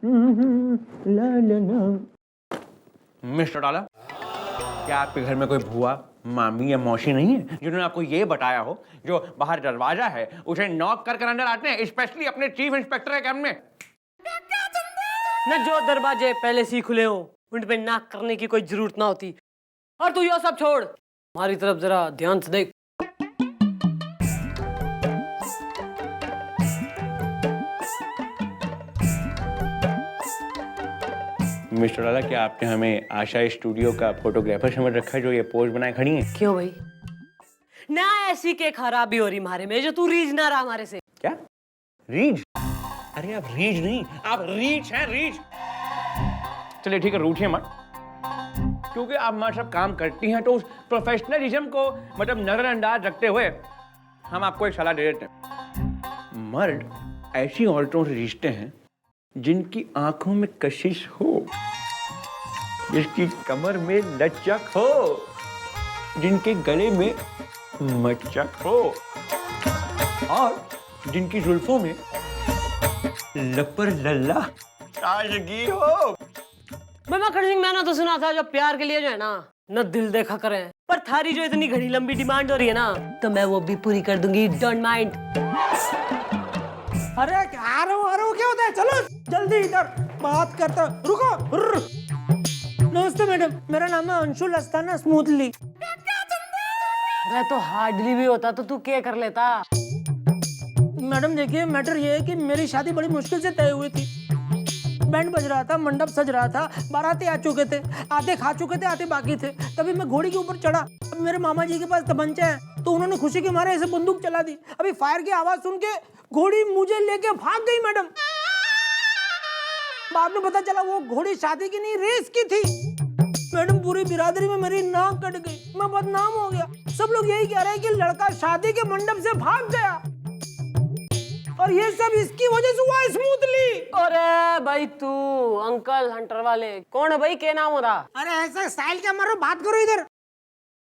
ला ला ला। Mister डाला, क्या आपके घर में कोई भूआ, मामी या मौसी नहीं है जिन्होंने आपको ये बताया हो जो बाहर दरवाजा है उसे नॉक कर अंदर आते हैं, स्पेशली अपने चीफ इंस्पेक्टर के कैबिन में? न जो दरवाजे पहले से ही खुले हो उन पे नॉक करने की कोई जरूरत ना होती। और तू ये सब छोड़, हमारी तरफ जरा ध्यान से देख। मिस्टर डाला, क्या आपने हमें आशा स्टूडियो का फोटोग्राफर समझ रखा है जो ये पोज बनाए खड़ी है? क्यों भाई? ना ऐसी के खराबी हो रही हमारे में जो तू रीज ना रहा हमारे से। क्या रीच? अरे आप रीच नहीं, आप रीच हैं, रीच। चलिए ठीक है, रूठिए मत, क्योंकि आप हमारे सब काम करती हैं तो उस प्रोफेशनलिज्म को मतलब नजरअंदाज रखते हुए हम आपको एक सलाह दे देते हैं। मर्द ऐसी औरतों से रिश्ते हैं जिनकी आंखों में कशिश हो, जिसकी कमर में लचक हो, जिनके गले में मचक हो और जिनकी जुल्फों में लपर लल्ला ताजगी हो। मैं मक्खन सिंह, मैंने तो सुना था जो प्यार के लिए जो है ना न दिल देखा करें, पर थारी जो इतनी घड़ी लंबी डिमांड हो रही है ना तो मैं वो भी पूरी कर दूंगी, डोंट माइंड। अरे आ रहा हूँ, क्या होता है? चलो जल्दी इधर बात करता। रुको। नमस्ते मैडम, मेरा नाम है अंशुल अस्ताना स्मूथली। अरे तो हार्डली भी होता तो तू क्या कर लेता? मैडम देखिए, मैटर ये है कि मेरी शादी बड़ी मुश्किल से तय हुई थी। बैंड बज रहा था, मंडप सज रहा था, बाराती आ चुके थे, आधे खा चुके थे, आधे बाकी थे। तभी मैं घोड़ी के ऊपर चढ़ा। अब मेरे मामा जी के पास तमंचा है तो उन्होंने खुशी के मारे ऐसे बंदूक चला दी। अभी फायर की आवाज सुन के घोड़ी मुझे लेके भाग गई मैडम। बाद में पता चला वो घोड़ी शादी की नहीं, रेस की थी। मैडम पूरी बिरादरी में मेरी नाक कट गई, मैं बदनाम हो गया। सब लोग यही कह रहे हैं कि लड़का शादी के मंडप से भाग गया और ये सब इसकी वजह से हुआ है स्मूथली। अरे भाई तू अंकल हंटर वाले कौन है भाई? क्या नाम हो रहा? अरे ऐसा स्टाइल क्या मारो, बात करो इधर।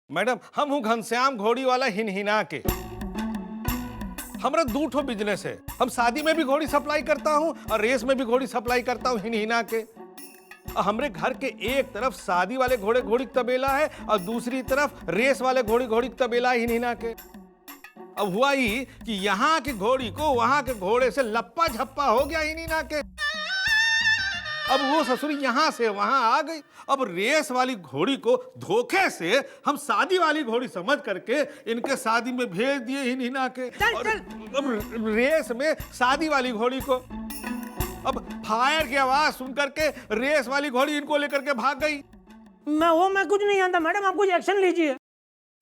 मैडम हम हूँ घनश्याम घोड़ी वाला हिनहिना के। हमारा दूठो बिजनेस है, हम शादी में भी घोड़ी सप्लाई करता हूँ और रेस में भी घोड़ी सप्लाई करता हूँ हिनहिना के। हमारे घर के एक तरफ शादी वाले घोड़े घोड़ी तबेला है और दूसरी तरफ रेस वाले घोड़ी घोड़ी तबेला है हिनहिना के। अब हुआ ही कि यहाँ की घोड़ी को वहां के घोड़े से लप्पा झप्पा हो गया हिनहिना के। अब वो ससुरी यहाँ से वहां आ गई। अब रेस वाली घोड़ी को धोखे से हम शादी वाली घोड़ी समझ करके इनके शादी में भेज दिए हिनहिना के। और अब रेस में शादी वाली घोड़ी को, अब फायर की आवाज सुन करके रेस वाली घोड़ी इनको लेकर के भाग गई। मैं कुछ नहीं जानता मैडम, आप कुछ एक्शन लीजिए।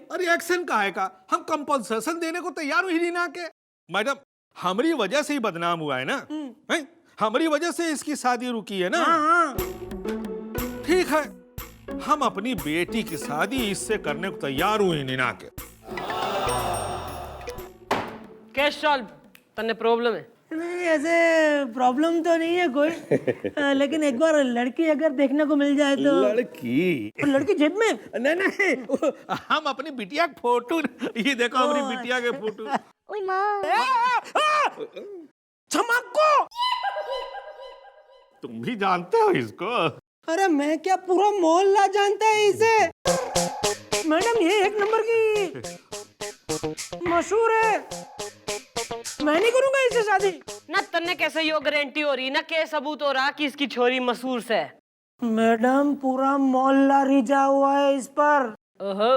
अरे एक्शन काहे का, हम कंपनसेशन देने को तैयार हुई हिनहिना के। मैडम हमारी वजह से ही बदनाम हुआ है ना, है? हमारी वजह से इसकी शादी रुकी है ना। हाँ। ठीक है, हम अपनी बेटी की शादी इससे करने को तैयार हुए हिनहिना के। कैश सॉल्व तन्ने प्रॉब्लम है? नहीं ऐसे प्रॉब्लम तो नहीं है कोई। लेकिन एक बार लड़की अगर देखने को मिल जाए तो। लड़की जेब में? नहीं, हम अपनी बिटिया के फोटो, ये देखो हमारी बिटिया के फोटो। ओए माँ, चमक्को, तुम भी जानते हो इसको? अरे मैं क्या, पूरा मोहल्ला जानता है इसे। मैडम ये एक नंबर की मशहूर है, मैं नहीं करूंगा इससे शादी। ना तन्ने कैसे यो गारंटी हो रही, ना के सबूत हो रहा कि इसकी छोरी मशहूर से? मैडम पूरा मोहल्ला रिझा हुआ है इस पर। ओहो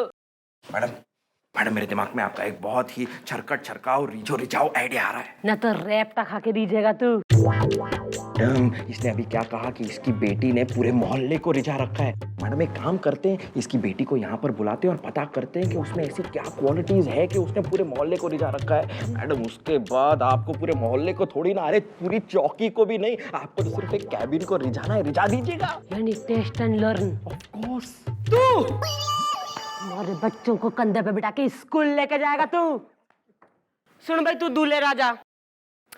मैडम मेरे दिमाग में आपका एक बहुत ही छरकट छरकाव रिझो रिझाओ आइडिया आ रहा है। ना तो रैप तक खा के दीजिएगा तू। मैडम इसने अभी क्या कहा कि इसकी बेटी ने पूरे मोहल्ले को रिझा रखा है। मैडम एक काम करते हैं, इसकी बेटी को यहाँ पर बुलाते हैं और पता करते हैं कि उसमें ऐसी क्या क्वालिटीज है कि उसने पूरे मोहल्ले को रिझा रखा है। मैडम उसके बाद आपको पूरे मोहल्ले को थोड़ी ना, अरे पूरी चौकी को भी नहीं, आपको तो सिर्फ एक कैबिन को रिझाना है, रिझा दीजिएगा। यानी test and learn. Of course. तू हमारे बच्चों को कंधे पे बिठा के स्कूल लेके जाएगा तू? सुन भाई, तू दूल्हे राजा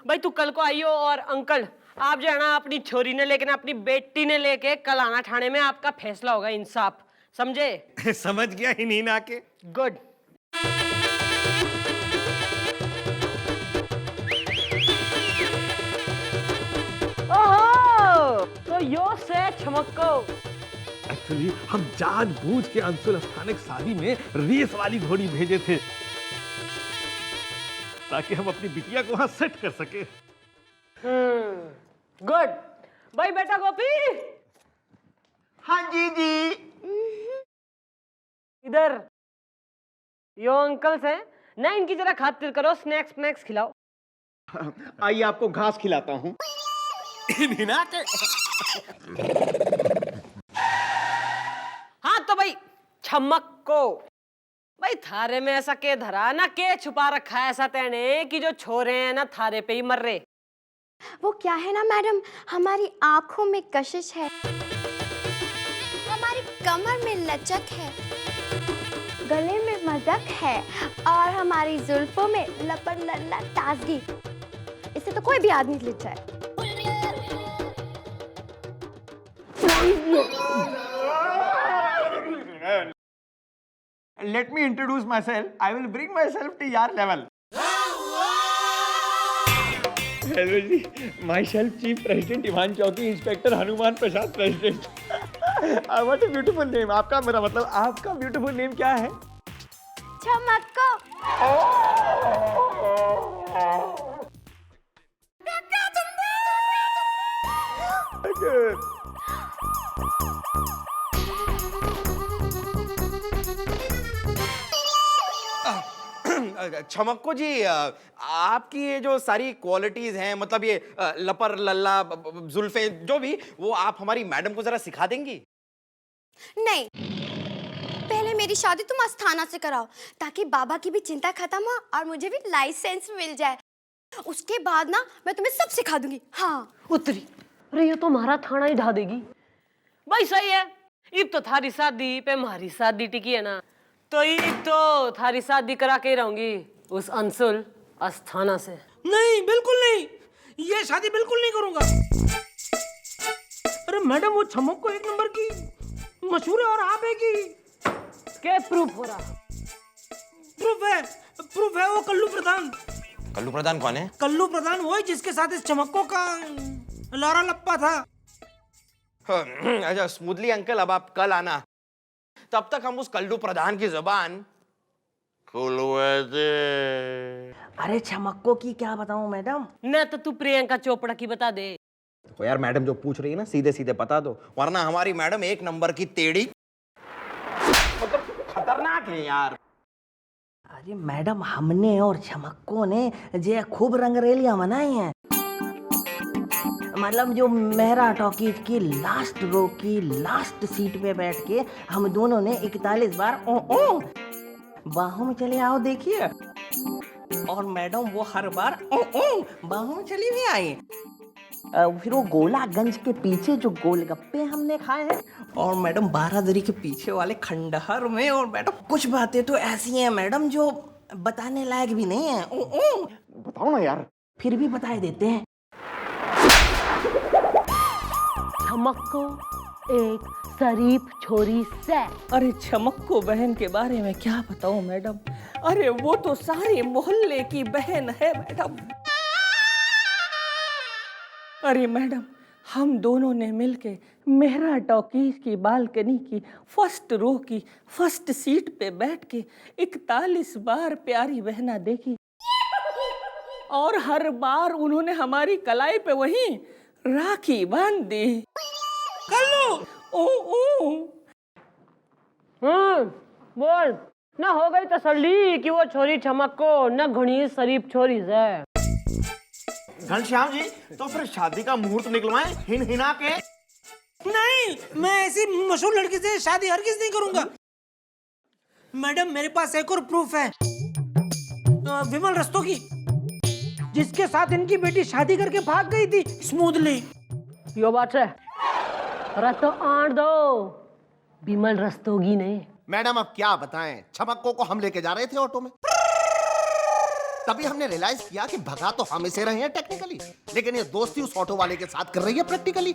भाई, तू कल को आइयो और अंकल आप जो है ना अपनी छोरी ने लेके ना अपनी बेटी ने लेके कल आना थाने में, आपका फैसला होगा, इंसाफ, समझे? समझ गया हिनहिना के। गुड। ओहो यो से छमक्को। एक्चुअली हम जानबूझ के अंशुल स्थानिक शादी में रेस वाली घोड़ी भेजे थे ताकि हम अपनी बिटिया को वहां सेट कर सके। गुड। भाई बेटा गोपी, हाँ जी जी। इधर यो अंकल्स हैं ना, इनकी जरा खातिर करो, स्नैक्स स्नैक्स खिलाओ। आइए आपको घास खिलाता हूँ। हाँ तो भाई छमक्को, भाई थारे में ऐसा के धरा ना के छुपा रखा है ऐसा तेने कि जो छोरे हैं ना थारे पे ही मर रहे। वो क्या है ना मैडम, हमारी आंखों में कशिश है, हमारी कमर में लचक है, गले में मदक है और हमारी जुल्फों में लपड़ लल्ला ताजगी। इससे तो कोई भी आदमी लिट जाए। Let me introduce myself. I will bring myself to your level. Hello जी, माई सेल्फ चीफ प्रेसिडेंट इवान चौकी, inspector Hanuman Prasad president. What a beautiful name. आपका, मेरा मतलब आपका ब्यूटीफुल नेम क्या है? छमक्को। छमक्को जी, आपकी ये जो सारी क्वालिटीज हैं, मतलब ये लपर लल्ला जुल्फे जो भी, वो आप हमारी मैडम को जरा सिखा देंगी? नहीं, पहले मेरी शादी तुम अस्थाना से कराओ ताकि बाबा की भी चिंता खत्म हो और मुझे भी लाइसेंस मिल जाए। उसके बाद ना मैं तुम्हें सब सिखा दूंगी। हाँ उतरी, अरे ये तो हमारा थाना ही ढा देगी। भाई सही है, इब तो थारी शादी पे हमारी शादी टिकी है ना, तो इब तो थारी शादी करा के ही रहूंगी उस अंशुल अस्थाना से। नहीं, बिल्कुल नहीं, ये शादी बिल्कुल नहीं करूंगा। अरे मैडम, वो छमक्को एक नंबर की मशहूर है और आप है कि क्या प्रूफ हो रहा? प्रूफ है वो कल्लू प्रधान। कल्लू प्रधान कौन है? कल्लू प्रधान वही जिसके साथ इस छमक्को का लारा लप्पा था। अच्छा स्मूथली अंकल, अब आप कल आना, तब तक हम उस कल्लू प्रधान की जुबान खुलवा दे। अरे छमक्को की क्या बताऊं मैडम? न तो तू प्रियंका चोपड़ा की बता दे। तो यार मैडम जो पूछ रही है ना, सीधे सीधे बता दो, वरना हमारी मैडम एक नंबर की टेढ़ी, मतलब खतरनाक है यार। अरे मैडम, हमने और छमक्को ने जे खूब रंगरेलियां मनाई हैं। मतलब जो मेहरा टॉकीज की लास्ट रो की लास्ट सीट पे बैठ के हम दोनों ने 41 बार ओ ओ बाहों में चले आओ देखिए, और मैडम वो हर बार ओ ओ बाहों में चली भी आई। फिर वो गोलागंज के पीछे जो गोलगप्पे हमने खाए हैं, और मैडम बारादरी के पीछे वाले खंडहर में, और मैडम कुछ बातें तो ऐसी हैं मैडम जो बताने लायक भी नहीं है। बताओ ना यार। फिर भी बता देते हैं। छमक्को एक शरीफ छोरी से। अरे छमक्को बहन के बारे में क्या बताऊं मैडम, अरे वो तो सारे मोहल्ले की बहन है मैडम। अरे मैडम, हम दोनों ने मिलके मेहरा टॉकीज की बालकनी की फर्स्ट रो की फर्स्ट सीट पे बैठ के 41 बार प्यारी बहना देखी, और हर बार उन्होंने हमारी कलाई पे वही राखी बांध दी। कल्लू ओ ओ बोल ना, हो गई तसल्ली कि वो छोरी छमक्को न घनी शरीफ छोरी है। घनश्याम जी, तो फिर शादी का मुहूर्त निकलवाएं हिना के। नहीं, मैं ऐसी मशहूर लड़की से शादी हरगिज नहीं करूंगा। मैडम, मेरे पास एक और प्रूफ है, विमल रस्तोगी, जिसके साथ इनकी बेटी शादी करके भाग गई थी स्मूथली। यो बात है, अरे तो आड़ दो, विमल रस्तोगी ने। मैडम अब क्या बताएं, छमक्को को हम लेके जा रहे थे ऑटो में, तभी हमने रियलाइज किया कि भगा तो हम इसे रहे हैं टेक्निकली, लेकिन ये दोस्ती उस ऑटो वाले के साथ कर रही है प्रैक्टिकली।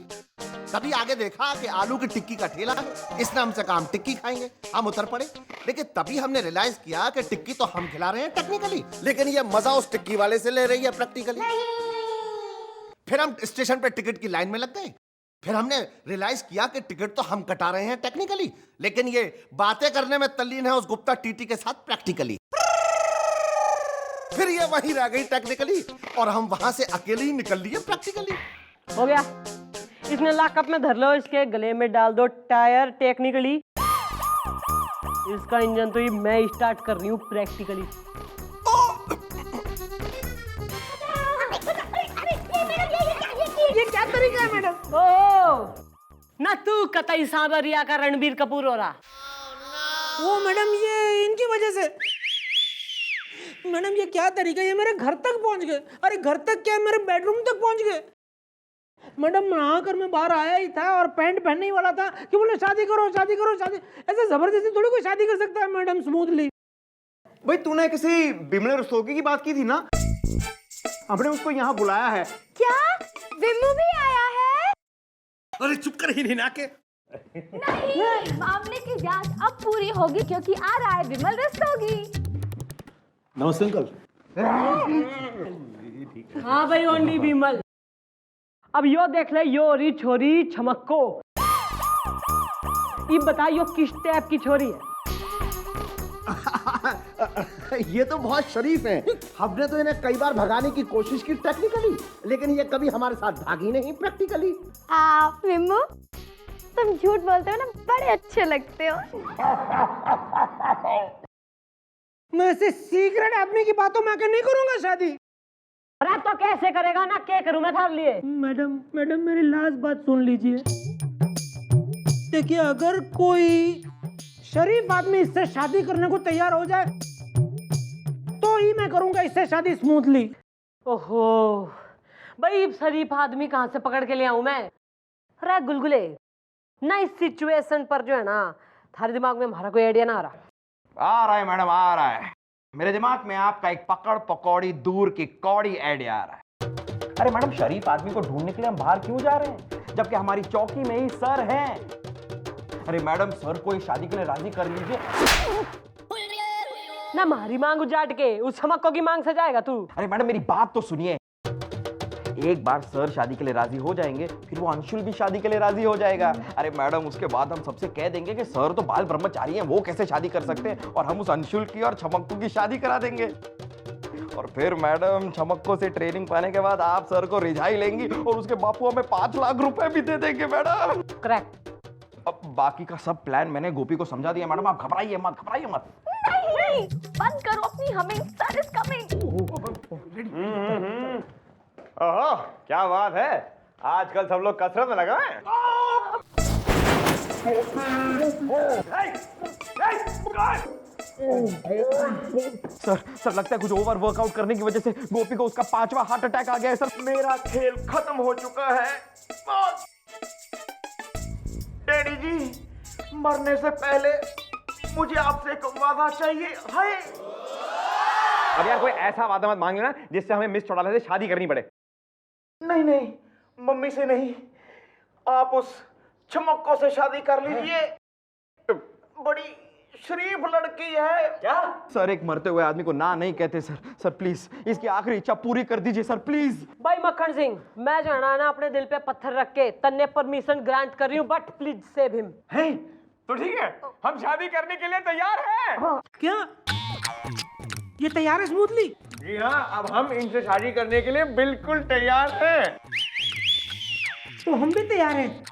तभी आगे देखा कि आलू की टिक्की का ठेला है, इस नाम से काम टिक्की खाएंगे, हम उतर पड़े। लेकिन तभी हमने रियलाइज किया कि टिक्की तो हम खिला रहे हैं टेक्निकली, लेकिन ये मजा उस टिक्की वाले से ले रही है प्रैक्टिकली। फिर हम स्टेशन पे टिकट की लाइन में लग गए, फिर हमने रियलाइज किया कि टिकट तो हम कटा रहे हैं टेक्निकली, लेकिन ये बातें करने में तल्लीन है उस गुप्ता टीटी के साथ प्रैक्टिकली। फिर ये वहीं रह गई टेक्निकली और हम वहां से अकेले ही निकल लिए प्रैक्टिकली। हो गया, इसने लॉकअप में धर लो, इसके गले में डाल दो टायर टेक्निकली। इसका इंजन तो ये मैं स्टार्ट कर रही हूँ प्रैक्टिकली। ये क्या तरीका है मैडम? ओ ना तू कतई सांवरिया का रणबीर कपूर हो रहा। वो मैडम ये इनकी वजह से। मैडम ये क्या तरीका है? ये मेरे घर तक पहुंच गए। अरे घर तक क्या, मेरे बेडरूम तक पहुंच गए। मैडम नहाकर मैं बाहर आया ही था और पैंट पहनने ही वाला था कि बोले शादी करो शादी करो शादी। ऐसे जबरदस्ती थोड़ी कोई शादी कर सकता है मैडम स्मूथली। भाई तूने किसी बिमले रस्तोगी की बात की थी ना, हमने उसको यहाँ बुलाया है। क्या विमू भी आया है? अरे चुप कर ही नहीं ना के। नहीं, मामले की जांच अब पूरी होगी क्योंकि आ रहा है विमल रस्तोगी। नमस्ते अंकल। हाँ भाई ओनली विमल। अब यो देख ले, यो री छोरी छमक्को। ये बता यो किस टाइप की छोरी है? ये तो बहुत शरीफ है। हमने तो इन्हें कई बार भगाने की कोशिश की टेक्निकली, लेकिन ये कभी हमारे साथ भागी नहीं प्रैक्टिकली। विमू तुम झूठ बोलते हो ना, बड़े अच्छे लगते हो। मैं ऐसे सीक्रेट आदमी की बातों में आके नहीं करूंगा शादी। अरे तो कैसे करेगा ना, क्या करूं मैं थार लिए? मैडम मैडम मेरी लास्ट बात सुन लीजिए। देखिए अगर कोई शरीफ आदमी इससे शादी करने को तैयार हो जाए तो ही मैं करूंगा इससे शादी स्मूथली। ओहो भाई, शरीफ आदमी कहाँ से पकड़ के ले आऊं मैं? अरे गुलगुले ना, इस सिचुएशन पर जो है ना, थारे दिमाग में हमारा कोई आइडिया ना आ रहा। आ रहा है मैडम, आ रहा है। मेरे दिमाग में आपका एक पकड़ पकौड़ी दूर की कौड़ी आइडिया आ रहा है। अरे मैडम, शरीफ आदमी को ढूंढने के लिए हम बाहर क्यों जा रहे हैं, जबकि हमारी चौकी में ही सर हैं। अरे मैडम, सर को इस शादी के लिए राजी कर लीजिए ना। हमारी मांग उजाट के उस छमक्को की मांग से जाएगा तू? अरे मैडम मेरी बात तो सुनिए। एक बार सर शादी के लिए राजी हो जाएंगे, फिर वो अंशुल भी शादी के लिए राजी हो जाएगा। अरे मैडम, उसके बाद हम सबसे कह देंगे कि सर तो बाल ब्रह्मचारी हैं, वो कैसे शादी कर सकते हैं, और हम उस अंशुल की और छमक्को की शादी करा देंगे। और फिर मैडम, छमक्को से ट्रेनिंग पाने के बाद आप सर को रिझाई लेंगी और उसके बापू हमें 5 लाख रुपए भी दे देंगे मैडम। करेक्ट। अब बाकी का सब प्लान मैंने गोपी को समझा दिया मैडम, आप घबराइए मत, घबराइए मत। नहीं, बंद करो अपनी हमिंग, सर इज कमिंग। ओहो क्या बात है, आजकल सब लोग कसरत में लगे हैं। सर लगता है कुछ ओवर वर्कआउट करने की वजह से गोपी को उसका 5वां हार्ट अटैक आ गया है सर। मेरा खेल खत्म हो चुका है। डैडी जी, मरने से पहले मुझे आपसे एक वादा चाहिए। हाय अब यार कोई ऐसा वादा मत मांग लेना जिससे हमें मिस चौटाला से शादी करनी पड़े। नहीं नहीं, मम्मी से नहीं, आप उस छमक्को से शादी कर लीजिए, बड़ी शरीफ लड़की है। क्या सर, एक मरते हुए आदमी को ना नहीं कहते सर। सर प्लीज इसकी आखिरी इच्छा पूरी कर दीजिए सर, प्लीज। भाई मक्खन सिंह, मैं जो है ना अपने दिल पे पत्थर रख के तन्ने परमिशन ग्रांट कर रही हूँ, बट प्लीज सेव हिम। है तो ठीक है, हम शादी करने के लिए तैयार हैं। क्या ये तैयार है स्मूथली? जी हाँ, अब हम इनसे शादी करने के लिए बिल्कुल तैयार हैं। तो हम भी तैयार हैं।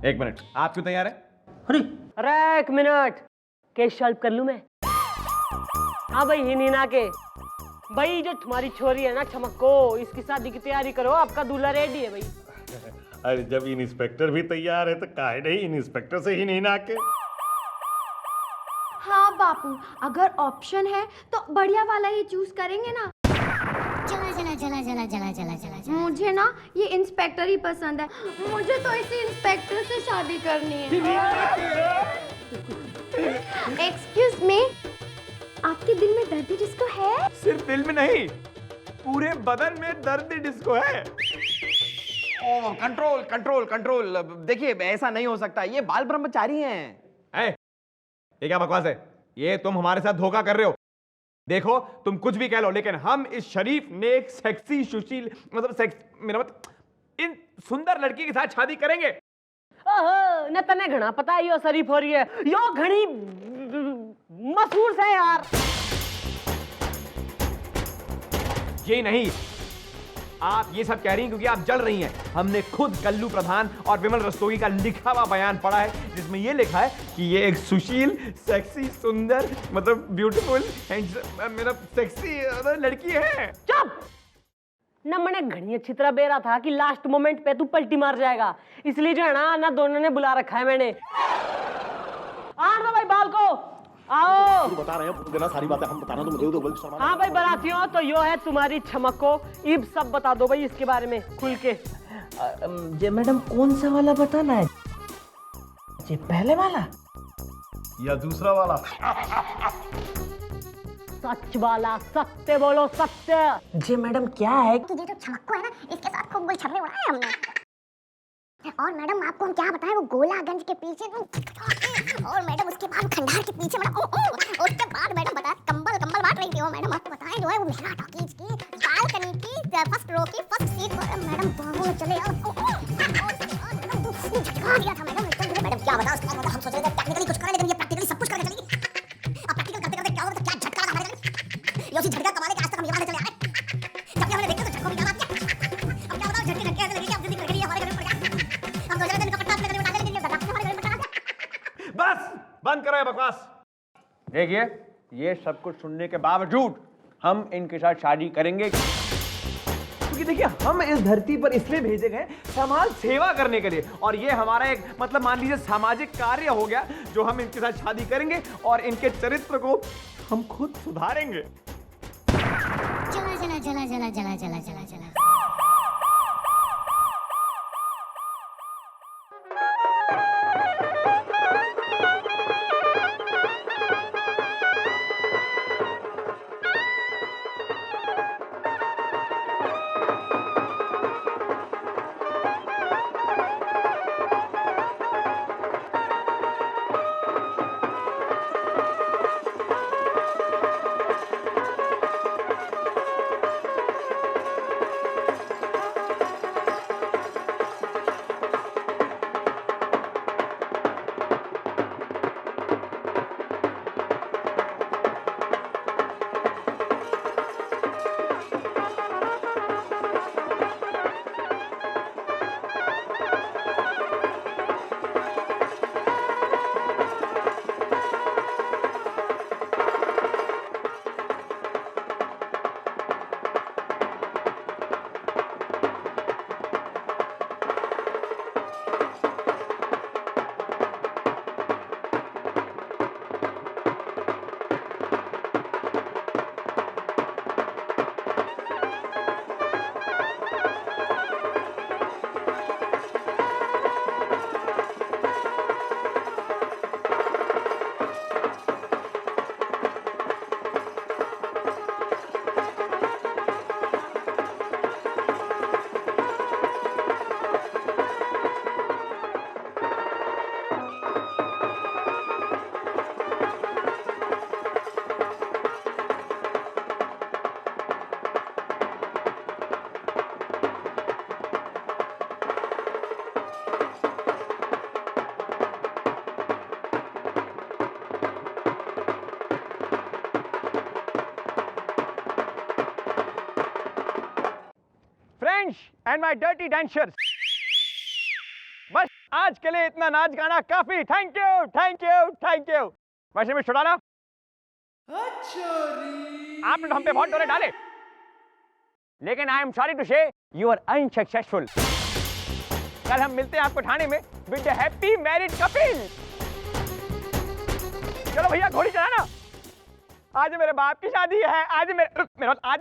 एक मिनट, आप क्यों तैयार हैं? अरे एक मिनट, केस सॉल्व कर लूं मैं? हाँ भाई, ही नीना के भाई, जो तुम्हारी छोरी है ना छमक्को, इसकी शादी की तैयारी करो, आपका दूल्हा रेडी है भाई। अरे जब इंस्पेक्टर भी तैयार है तो काहे नहीं इंस्पेक्टर से ही नहीं ना के। हाँ बापू, अगर ऑप्शन है तो बढ़िया वाला ही चूज करेंगे ना। चला चला चला चला चला चला चला चला। मुझे ना ये इंस्पेक्टर ही पसंद है, मुझे तो इसी इंस्पेक्टर से शादी करनी है। एक्सक्यूज मी, आपके दिल में दर्द डिस्को है? सिर्फ दिल में नहीं, पूरे बदन में दर्द डिस्को है। ओह, कंट्रोल कंट्रोल कंट्रोल। देखिए ऐसा नहीं हो सकता, ये बाल ब्रह्मचारी हैं। ये क्या बकवास है? ये तुम हमारे साथ धोखा कर रहे हो। देखो तुम कुछ भी कह लो, लेकिन हम इस शरीफ नेक सेक्सी सुशील, मतलब सेक्स, मेरा मतलब इन सुंदर लड़की के साथ शादी करेंगे। ओहो न तने घना पता है यो शरीफ हो रही है यो घनी मशहूर से यार। ये नहीं, आप ये सब कह रही हैं क्योंकि आप जल रही हैं। हमने खुद कल्लू प्रधान और विमल रस्तोगी का लिखा हुआ बयान पढ़ा है जिसमें ये लिखा है कि ये एक सुशील, सेक्सी, सुंदर, मतलब ब्यूटीफुल मेरा सेक्सी लड़की है। चुप न मैंने घनी अच्छी तरह बेरा था कि लास्ट मोमेंट पे तू पलटी मार जाएगा, इसलिए जो है ना दोनों ने बुला रखा है मैंने। आन दो भाई बाल को, आओ। बता रहे हैं बिना सारी बातें हम बताना तो मुझे तो बल्कि हाँ भाई बरातियों, तो यो है तुम्हारी छमको, इब सब बता दो भाई इसके बारे में खुल के। जे मैडम कौन सा वाला बताना है, जे पहले वाला या दूसरा वाला? सच वाला, सत्य बोलो, सत्य। जे मैडम क्या है कि ये जो छमक्को है ना, इसके साथ खूब गुलछर्रे उड़ाए हमने। और मैडम आपको हम क्या बताएं, वो गोलागंज के पीछे और मैडम उसके बाद खंडार के पीछे मैडम उसके बाद मैडम बताया कंबल बांट रही थी वो मैडम। आपको बताएं जो है वो मेरा टॉकीज की बालकनी की फर्स्ट रो की फर्स्ट सीट पर मैडम बाहु में चले झटका दिया था मैडम एकदम। मैडम क्या बता उसके बाद हम सोच रहे थे टेक्निकली कुछ करें, लेकिन ये प्रैक्टिकली सब कुछ करके चली। अब प्रैक्टिकल करते करते क्या होता क्या झटका लगा हमारे। ये उसी झटका कमाने के आज तक हम यहाँ चले आए। जब हमने देखा तो झटकों की बात क्या। अब क्या बताओ झटके झटके ऐसे लगे कि अब जिंदगी लगी हमारे घर में पड़ गया। हम सोच रहे थे इनका पट्टा अपने घर में उठा लेंगे, लेकिन हमारे घर में पड़ गया। बस बंद करो ये बकवास। देखिए, ये सब कुछ सुनने के बावजूद हम इनके साथ शादी करेंगे क्योंकि देखिए हम इस धरती पर इसलिए भेजे गए समाज सेवा करने के लिए, और ये हमारा एक मतलब मान लीजिए सामाजिक कार्य हो गया जो हम इनके साथ शादी करेंगे और इनके चरित्र को हम खुद सुधारेंगे। चला चला चला चला चला चला चला चला। and my dirty dancers. बस आज के लिए इतना नाच गाना काफी। Thank you thank you thank you. वैसे में छुड़ाना आपने तो हम पे बहुत डोरे डाले, लेकिन आई एम सॉरी टू से यू आर अनसक्सेसफुल। कल हम मिलते हैं आपको थाने में with the happy married couple. चलो भैया घोड़ी चलाना। आज मेरे बाप की शादी है, आज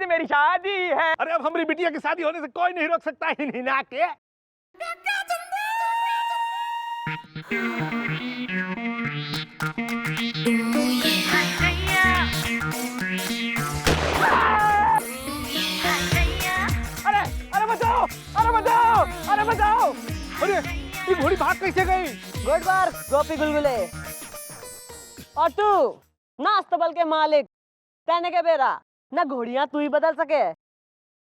मेरी शादी है। अरे अब हमारी बिटिया की शादी होने से कोई नहीं रोक सकता है हिना के। अरे बचाओ अरे बचाओ अरे बचाओ। अरे ये घोड़ी भाग कैसे गई? गुड बार गोपी गुलगुले। और तू ना अस्तबल के मालिक कहने के बेरा न घोड़ियां तू ही बदल सके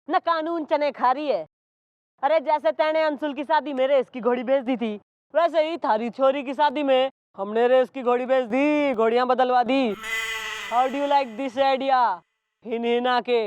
न कानून चने खा रही है। अरे जैसे तेने अंशुल की शादी में रेस की घोड़ी भेज दी थी, वैसे ही थारी छोरी की शादी में हमने रेस की घोड़ी भेज दी, घोड़ियां बदलवा दी। How do you like this idea Hina के?